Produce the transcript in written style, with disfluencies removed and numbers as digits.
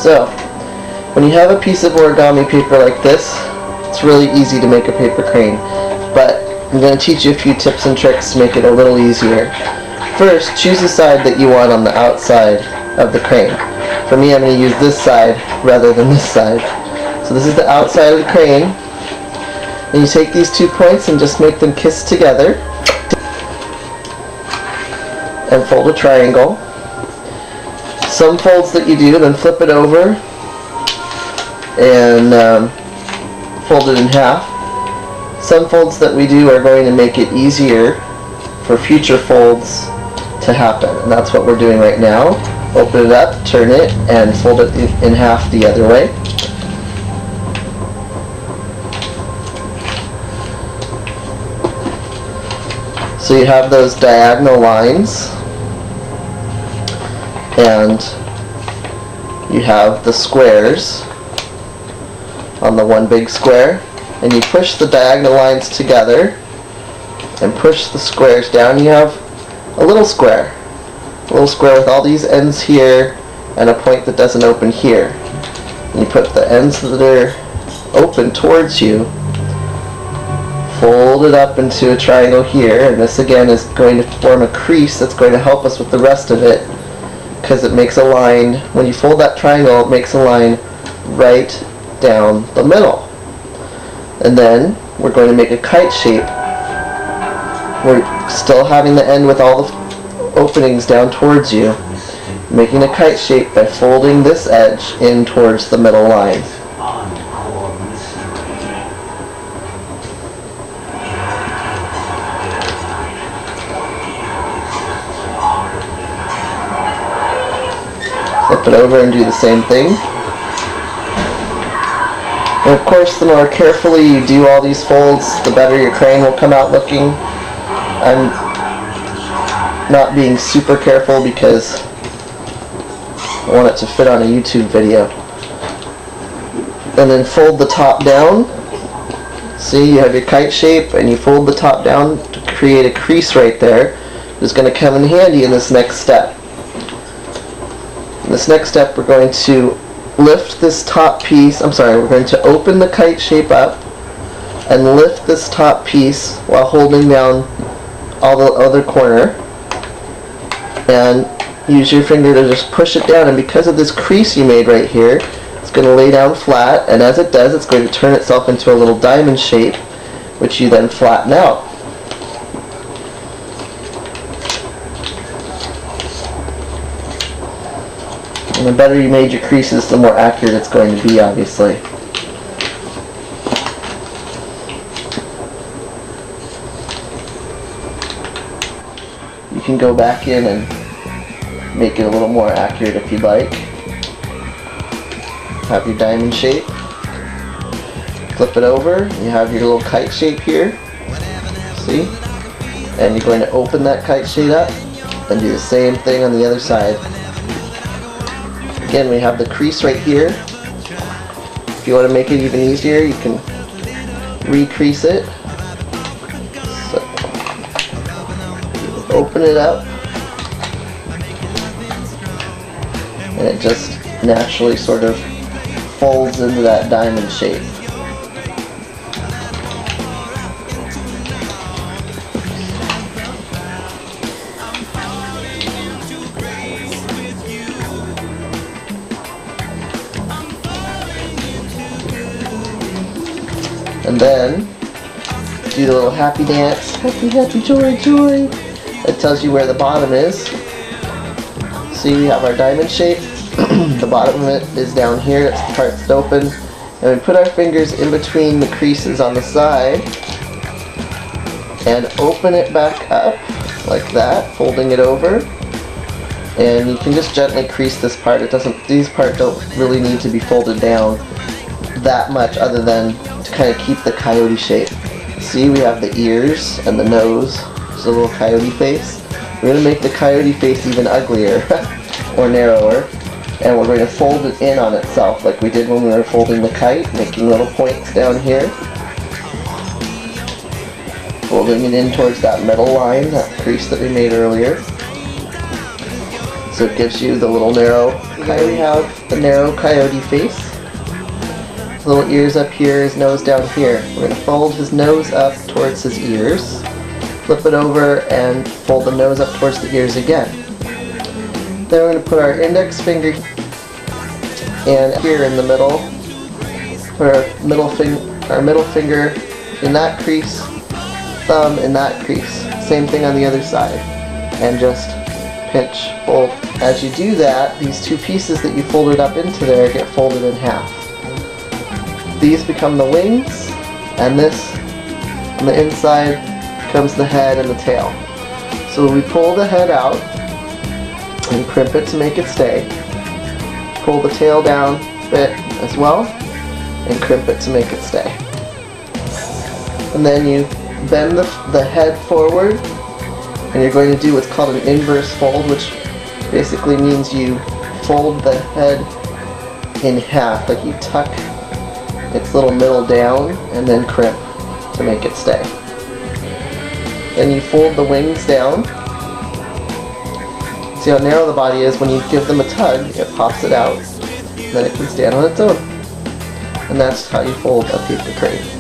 So, when you have a piece of origami paper like this, it's really easy to make a paper crane, but I'm going to teach you a few tips and tricks to make it a little easier. First, choose the side that you want on the outside of the crane. For me, I'm going to use this side rather than this side. So this is the outside of the crane, and you take these 2 points and just make them kiss together, and fold a triangle. Some folds that you do, then flip it over and fold it in half. Some folds that we do are going to make it easier for future folds to happen, and that's what we're doing right now. Open it up, turn it, and fold it in half the other way. So you have those diagonal lines, and you have the squares on the one big square, and you push the diagonal lines together and push the squares down. You have a little square with all these ends here and a point that doesn't open here. And you put the ends that are open towards you, fold it up into a triangle here, and this again is going to form a crease that's going to help us with the rest of it, because it makes a line. When you fold that triangle, it makes a line right down the middle. And then we're going to make a kite shape. We're still having the end with all the openings down towards you, making a kite shape by folding this edge in towards the middle line. Flip it over and do the same thing. And of course, the more carefully you do all these folds, the better your crane will come out looking. I'm not being super careful because I want it to fit on a YouTube video. And then fold the top down. See, you have your kite shape, and you fold the top down to create a crease right there. It's going to come in handy in this next step. In this next step, we're going to lift this top piece, we're going to open the kite shape up and lift this top piece while holding down all the other corner, and use your finger to just push it down, and because of this crease you made right here, it's going to lay down flat, and as it does, it's going to turn itself into a little diamond shape, which you then flatten out. And the better you made your creases, the more accurate it's going to be, obviously. You can go back in and make it a little more accurate if you'd like. Have your diamond shape. Flip it over. You have your little kite shape here. See? And you're going to open that kite shape up and do the same thing on the other side. Again, we have the crease right here. If you want to make it even easier, you can recrease it. So, open it up, and it just naturally sort of folds into that diamond shape. And then do the little happy dance, happy, happy, joy, joy. It tells you where the bottom is. See, we have our diamond shape. The bottom of it is down here. It's the part that's open. And we put our fingers in between the creases on the side and open it back up like that, folding it over. And you can just gently crease this part. These parts don't really need to be folded down that much, other than to kind of keep the coyote shape. See, we have the ears and the nose. There's a little coyote face. We're going to make the coyote face even uglier or narrower, and we're going to fold it in on itself like we did when we were folding the kite, making little points down here, folding it in towards that middle line, that crease that we made earlier. So it gives you the little narrow. Here we have the narrow coyote face. Little ears up here, his nose down here. We're going to fold his nose up towards his ears, flip it over, and fold the nose up towards the ears again. Then we're going to put our index finger and here in the middle, put our middle finger in that crease, thumb in that crease. Same thing on the other side, and just pinch, fold. As you do that, these two pieces that you folded up into there get folded in half. These become the wings, and this on the inside comes the head and the tail. So we pull the head out and crimp it to make it stay. Pull the tail down a bit as well and crimp it to make it stay. And then you bend the head forward, and you're going to do what's called an inverse fold, which basically means you fold the head in half, like you tuck its little middle down and then crimp to make it stay. Then you fold the wings down. See how narrow the body is? When you give them a tug, it pops it out, and then it can stand on its own. And that's how you fold a paper crane.